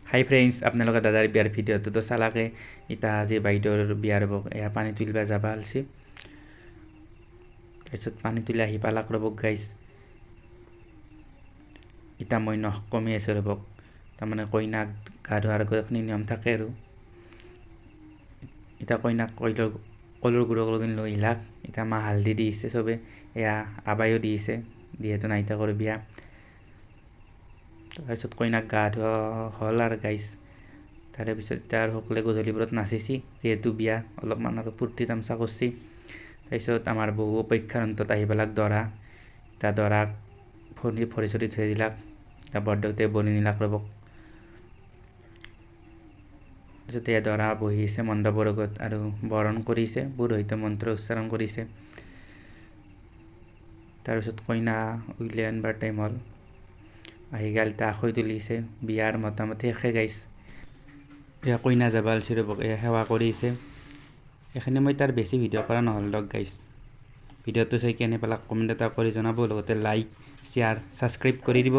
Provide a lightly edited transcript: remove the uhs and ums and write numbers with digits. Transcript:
হাই friends, আপোনালোকে দাদাৰ বিয়াৰ ভিডিঅ'টোতো চালাকে। ইতা আজি বাইদেউৰ বিয়াৰ ৰ'বক এয়া পানী তুলিব যাবা হালছি। তাৰপিছত পানী তুলি আহি পালাক ৰ'বক গাইজ। ইতা মই নখ কমি আছোঁ ৰ'বক। তাৰমানে কইনাক গা ধোৱাৰ আগত এখিনি নিয়ম থাকে আৰু। ইতা কইনাক কলৰ গুড়ক লগিন লৈ আহিলাক। ইতা মা হালধি দিছে চবে, এয়া আবায়ো দিছে, যিহেতু নাইতাকৰ বিয়া। তাৰপিছত কইনাক গা ধোৱা হ'ল আৰু গাইজ। তাৰে পিছত এতিয়া আৰু সকলোৱে গধূলিবোৰত নাচিছি, যিহেতু বিয়া অলপমান আৰু ফূৰ্তি তামচা কৰছি। তাৰপিছত আমাৰ বহু অপেক্ষাৰ অন্তত আহি পেলাক দৰা। এতিয়া দৰাক ভৰি চৰি ধুই দিলাক। এতিয়া বৰদেউতাই বনি নিলাক ৰ'বক। তাৰপিছত এয়া দৰা বহিছে মণ্ডপৰ আগত আৰু বৰণ কৰিছে, পুৰোহিতে মন্ত্ৰ উচ্চাৰণ কৰিছে। তাৰপিছত কইনা উলিয়াই আনবাৰ টাইম হ'ল, আহি গেল এতিয়া আখৈ তুলিছে। বিয়াৰ মোটামুটি শেষে গাইছ। এয়া কইনা যাবা হালছি ৰ'বক, এয়া সেৱা কৰিছে। এইখিনি মই তাৰ বেছি ভিডিঅ' কৰা নহ'ল দিয়ক গাইছ। ভিডিঅ'টো চাই কেনে পেলাক কমেণ্ট এটা কৰি জনাব, লগতে লাইক শ্বেয়াৰ ছাবস্ক্ৰাইব কৰি দিব।